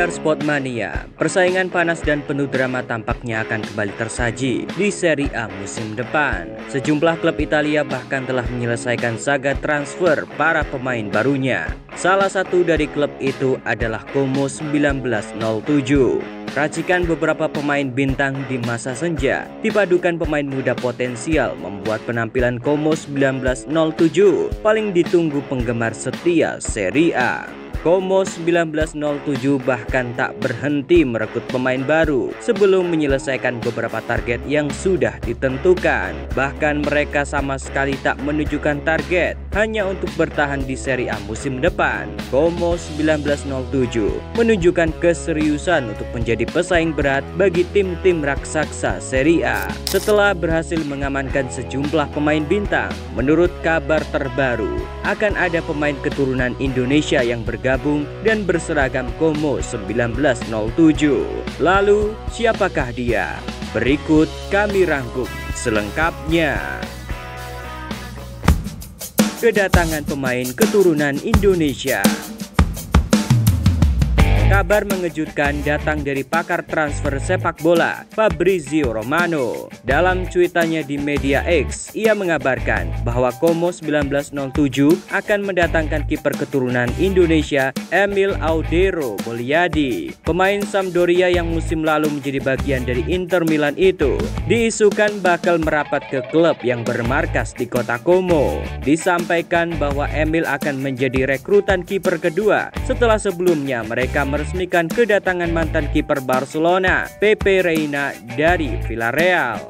Pendengar Sportmania, persaingan panas dan penuh drama tampaknya akan kembali tersaji di Serie A musim depan. Sejumlah klub Italia bahkan telah menyelesaikan saga transfer para pemain barunya. Salah satu dari klub itu adalah Como 1907. Racikan beberapa pemain bintang di masa senja dipadukan pemain muda potensial membuat penampilan Como 1907 paling ditunggu penggemar setia Serie A. Como 1907 bahkan tak berhenti merekrut pemain baru sebelum menyelesaikan beberapa target yang sudah ditentukan. Bahkan mereka sama sekali tak menunjukkan target hanya untuk bertahan di Serie A musim depan. Como 1907 menunjukkan keseriusan untuk menjadi pesaing berat bagi tim-tim raksasa Serie A. Setelah berhasil mengamankan sejumlah pemain bintang, menurut kabar terbaru akan ada pemain keturunan Indonesia yang bergabung dan berseragam Como 1907. Lalu siapakah dia? Berikut kami rangkum selengkapnya. Kedatangan pemain keturunan Indonesia. Kabar mengejutkan datang dari pakar transfer sepak bola Fabrizio Romano. Dalam cuitannya di media X, ia mengabarkan bahwa Como 1907 akan mendatangkan kiper keturunan Indonesia Emil Audero Mulyadi. Pemain Sampdoria yang musim lalu menjadi bagian dari Inter Milan itu diisukan bakal merapat ke klub yang bermarkas di kota Como. Disampaikan bahwa Emil akan menjadi rekrutan kiper kedua setelah sebelumnya mereka meresmikan kedatangan mantan kiper Barcelona, Pepe Reina dari Villarreal.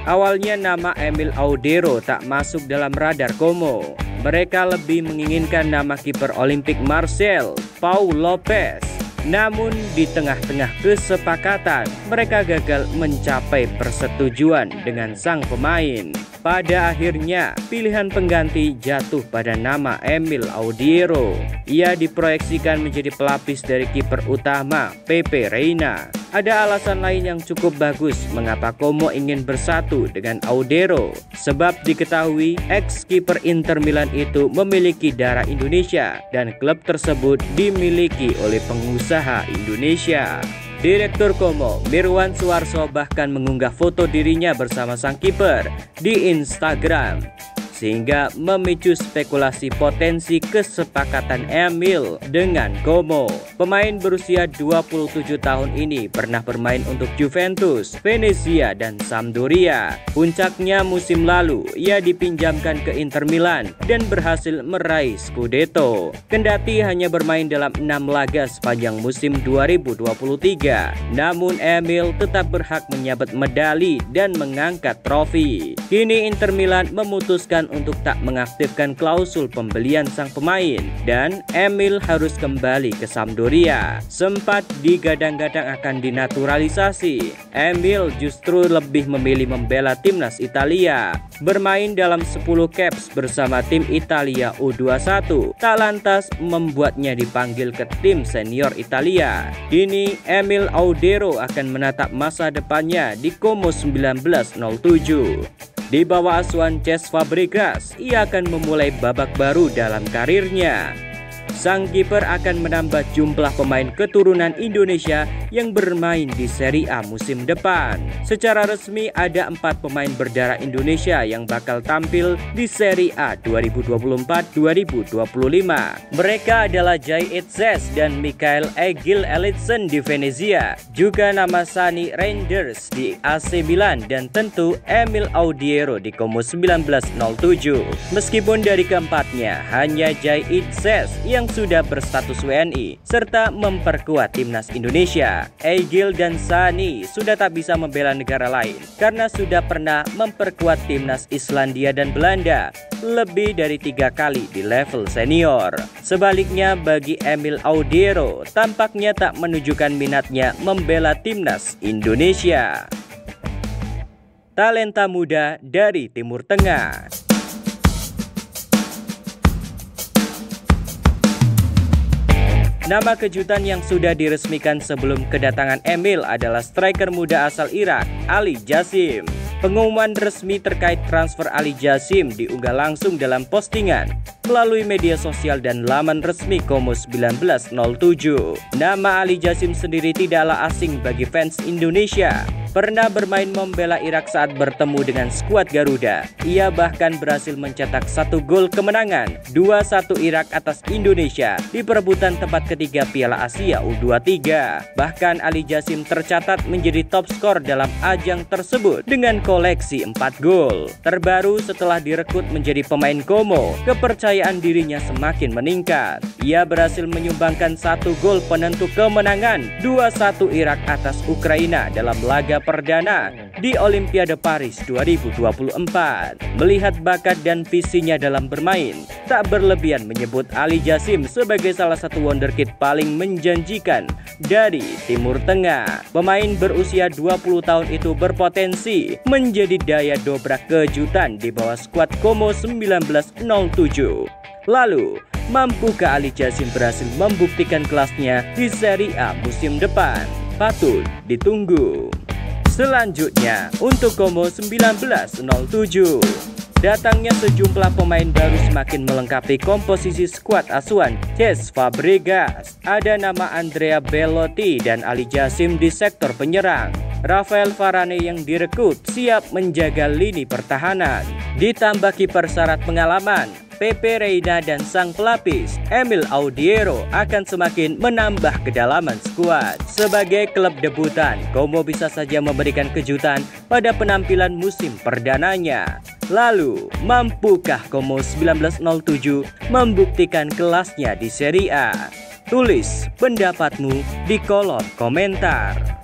Awalnya nama Emil Audero tak masuk dalam radar Como. Mereka lebih menginginkan nama kiper Olympique Marseille, Pau Lopez. Namun di tengah-tengah kesepakatan, mereka gagal mencapai persetujuan dengan sang pemain. Pada akhirnya, pilihan pengganti jatuh pada nama Emil Audero. Ia diproyeksikan menjadi pelapis dari kiper utama Pepe Reina. Ada alasan lain yang cukup bagus mengapa Como ingin bersatu dengan Audero. Sebab diketahui ex-kiper Inter Milan itu memiliki darah Indonesia dan klub tersebut dimiliki oleh pengusaha Indonesia. Direktur Como, Mirwan Suwarso bahkan mengunggah foto dirinya bersama sang kiper di Instagram, sehingga memicu spekulasi potensi kesepakatan Emil dengan Como. Pemain berusia 27 tahun ini pernah bermain untuk Juventus, Venezia, dan Sampdoria. Puncaknya musim lalu, ia dipinjamkan ke Inter Milan dan berhasil meraih Scudetto. Kendati hanya bermain dalam 6 laga sepanjang musim 2023, namun Emil tetap berhak menyabet medali dan mengangkat trofi. Kini Inter Milan memutuskan untuk tak mengaktifkan klausul pembelian sang pemain dan Emil harus kembali ke Sampdoria. Sempat digadang-gadang akan dinaturalisasi, Emil justru lebih memilih membela timnas Italia. Bermain dalam 10 caps bersama tim Italia U21 tak lantas membuatnya dipanggil ke tim senior Italia. Kini Emil Audero akan menatap masa depannya di Como 1907. Di bawah asuhan Cesc Fabregas, ia akan memulai babak baru dalam karirnya. Sang kiper akan menambah jumlah pemain keturunan Indonesia yang bermain di Serie A musim depan. Secara resmi ada 4 pemain berdarah Indonesia yang bakal tampil di Serie A 2024-2025. Mereka adalah Jay Itzes dan Mikael Egil Elitsen di Venezia, juga nama Sani Reinders di AC Milan, dan tentu Emil Audero di Como 1907. Meskipun dari keempatnya hanya Jay Itzes yang sudah berstatus WNI serta memperkuat timnas Indonesia, Egil dan Sani sudah tak bisa membela negara lain karena sudah pernah memperkuat timnas Islandia dan Belanda lebih dari 3 kali di level senior. Sebaliknya bagi Emil Audero tampaknya tak menunjukkan minatnya membela timnas Indonesia. Talenta muda dari Timur Tengah. Nama kejutan yang sudah diresmikan sebelum kedatangan Emil adalah striker muda asal Irak, Ali Jassim. Pengumuman resmi terkait transfer Ali Jassim diunggah langsung dalam postingan melalui media sosial dan laman resmi Como 1907. Nama Ali Jasim sendiri tidaklah asing bagi fans Indonesia. Pernah bermain membela Irak saat bertemu dengan skuad Garuda. Ia bahkan berhasil mencetak 1 gol kemenangan 2-1 Irak atas Indonesia di perebutan tempat ketiga Piala Asia U23. Bahkan Ali Jasim tercatat menjadi top skor dalam ajang tersebut dengan koleksi 4 gol. Terbaru setelah direkrut menjadi pemain Como, kepercayaan dirinya semakin meningkat. Ia berhasil menyumbangkan 1 gol penentu kemenangan 2-1 Irak atas Ukraina dalam laga perdana di Olimpiade Paris 2024. Melihat bakat dan visinya dalam bermain, tak berlebihan menyebut Ali Jasim sebagai salah satu wonderkid paling menjanjikan dari Timur Tengah. Pemain berusia 20 tahun itu berpotensi menjadi daya dobrak kejutan di bawah skuad Como 1907. Lalu, mampukah Ali Jasim berhasil membuktikan kelasnya di Serie A musim depan? Patut ditunggu. Selanjutnya, untuk Como 1907, datangnya sejumlah pemain baru semakin melengkapi komposisi skuad asuhan Cesc Fabregas. Ada nama Andrea Belotti dan Ali Jasim di sektor penyerang. Rafael Varane yang direkrut siap menjaga lini pertahanan. Ditambah kiper syarat pengalaman, Pepe Reina, dan sang pelapis Emil Audiero akan semakin menambah kedalaman skuad. Sebagai klub debutan, Como bisa saja memberikan kejutan pada penampilan musim perdananya. Lalu, mampukah Como 1907 membuktikan kelasnya di Serie A? Tulis pendapatmu di kolom komentar.